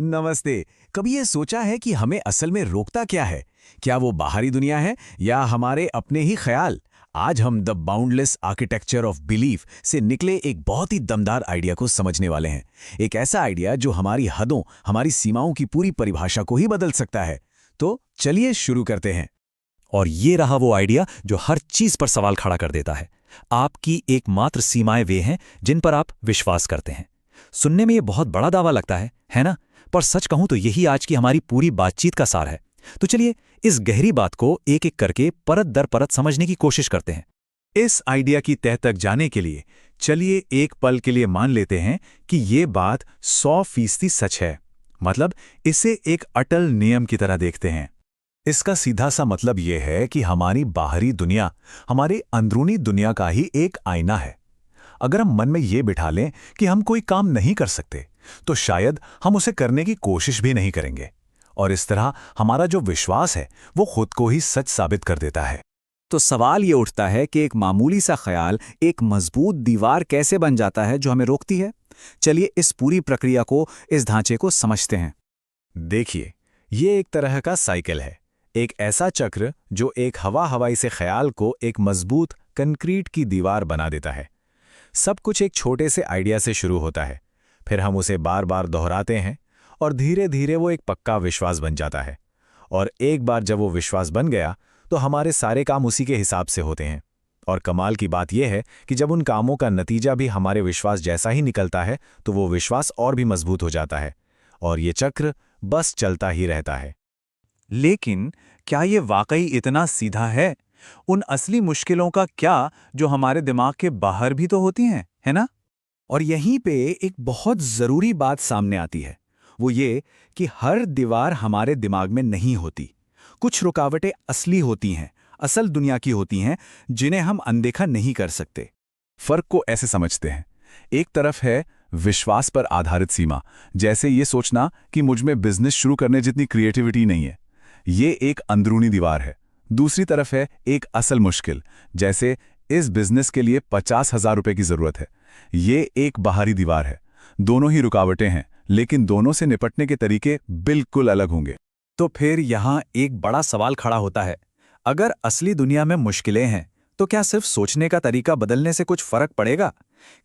नमस्ते। कभी ये सोचा है कि हमें असल में रोकता क्या है? क्या वो बाहरी दुनिया है या हमारे अपने ही ख्याल? आज हम the boundless architecture of belief से निकले एक बहुत ही दमदार आइडिया को समझने वाले हैं। एक ऐसा आइडिया जो हमारी हदों, हमारी सीमाओं की पूरी परिभाषा को ही बदल सकता है। तो चलिए शुरू करते हैं। और ये रहा वो आइडिया जो हर चीज पर सवाल खड़ा कर देता है। आपकी एकमात्र सीमाएं वे हैं जिन पर आप विश्वास करते हैं। सुनने में ये बहुत बड़ा दावा लगता है ना? पर सच कहूं तो यही आज की हमारी पूरी बातचीत का सार है। तो चलिए इस गहरी बात को एक एक करके परत दर परत समझने की कोशिश करते हैं। इस आइडिया की तह तक जाने के लिए चलिए एक पल के लिए मान लेते हैं कि ये बात 100% सच है। मतलब इसे एक अटल नियम की तरह देखते हैं। इसका सीधा सा मतलब यह है कि हमारी बाहरी दुनिया हमारी अंदरूनी दुनिया का ही एक आईना है। अगर हम मन में ये बिठा लें कि हम कोई काम नहीं कर सकते, तो शायद हम उसे करने की कोशिश भी नहीं करेंगे। और इस तरह हमारा जो विश्वास है वो खुद को ही सच साबित कर देता है। तो सवाल ये उठता है कि एक मामूली सा ख्याल एक मजबूत दीवार कैसे बन जाता है जो हमें रोकती है। चलिए इस पूरी प्रक्रिया को, इस ढांचे को समझते हैं। देखिए, ये एक तरह का साइकिल है। एक ऐसा चक्र जो एक हवाई से ख्याल को एक मजबूत कंक्रीट की दीवार बना देता है। सब कुछ एक छोटे से आइडिया से शुरू होता है, फिर हम उसे बार बार दोहराते हैं और धीरे धीरे वो एक पक्का विश्वास बन जाता है। और एक बार जब वो विश्वास बन गया तो हमारे सारे काम उसी के हिसाब से होते हैं। और कमाल की बात यह है कि जब उन कामों का नतीजा भी हमारे विश्वास जैसा ही निकलता है तो वो विश्वास और भी मजबूत हो जाता है और ये चक्र बस चलता ही रहता है। लेकिन क्या ये वाकई इतना सीधा है? उन असली मुश्किलों का क्या जो हमारे दिमाग के बाहर भी तो होती हैं, है ना? और यहीं पे एक बहुत ज़रूरी बात सामने आती है। वो ये कि हर दीवार हमारे दिमाग में नहीं होती। कुछ रुकावटें असली होती हैं, असल दुनिया की होती हैं, जिन्हें हम अनदेखा नहीं कर सकते। फर्क को ऐसे समझते हैं। एक तरफ है विश्वास पर आधारित सीमा, जैसे ये सोचना कि मुझ में बिजनेस शुरू करने जितनी क्रिएटिविटी नहीं है। ये एक अंदरूनी दीवार है। दूसरी तरफ है एक असल मुश्किल, जैसे इस बिजनेस के लिए 50,000 रुपए की जरूरत है। ये एक बाहरी दीवार है। दोनों ही रुकावटें हैं, लेकिन दोनों से निपटने के तरीके बिल्कुल अलग होंगे। तो फिर यहाँ एक बड़ा सवाल खड़ा होता है। अगर असली दुनिया में मुश्किलें हैं, तो क्या सिर्फ सोचने का तरीका बदलने से कुछ फर्क पड़ेगा?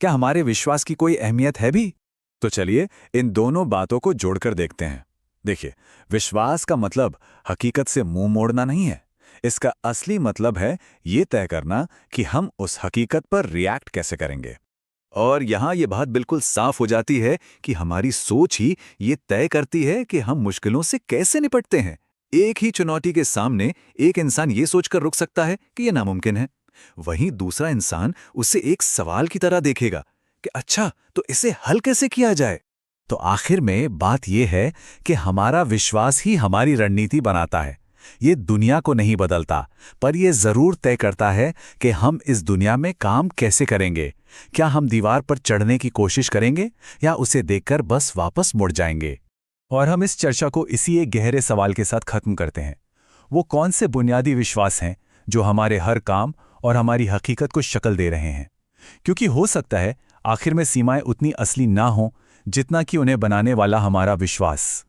क्या हमारे विश्वास की कोई अहमियत है भी? तो चलिए इन दोनों बातों को जोड़कर देखते हैं। देखिए, विश्वास का मतलब हकीकत से मुंह मोड़ना नहीं है। इसका असली मतलब है ये तय करना कि हम उस हकीकत पर रिएक्ट कैसे करेंगे। और यहाँ ये बात बिल्कुल साफ हो जाती है कि हमारी सोच ही ये तय करती है कि हम मुश्किलों से कैसे निपटते हैं। एक ही चुनौती के सामने एक इंसान ये सोचकर रुक सकता है कि यह नामुमकिन है, वहीं दूसरा इंसान उसे एक सवाल की तरह देखेगा कि अच्छा, तो इसे हल कैसे किया जाए। तो आखिर में बात यह है कि हमारा विश्वास ही हमारी रणनीति बनाता है। ये दुनिया को नहीं बदलता, पर यह जरूर तय करता है कि हम इस दुनिया में काम कैसे करेंगे। क्या हम दीवार पर चढ़ने की कोशिश करेंगे या उसे देखकर बस वापस मुड़ जाएंगे। और हम इस चर्चा को इसी एक गहरे सवाल के साथ खत्म करते हैं। वो कौन से बुनियादी विश्वास हैं जो हमारे हर काम और हमारी हकीकत को शक्ल दे रहे हैं? क्योंकि हो सकता है आखिर में सीमाएं उतनी असली ना हों जितना कि उन्हें बनाने वाला हमारा विश्वास।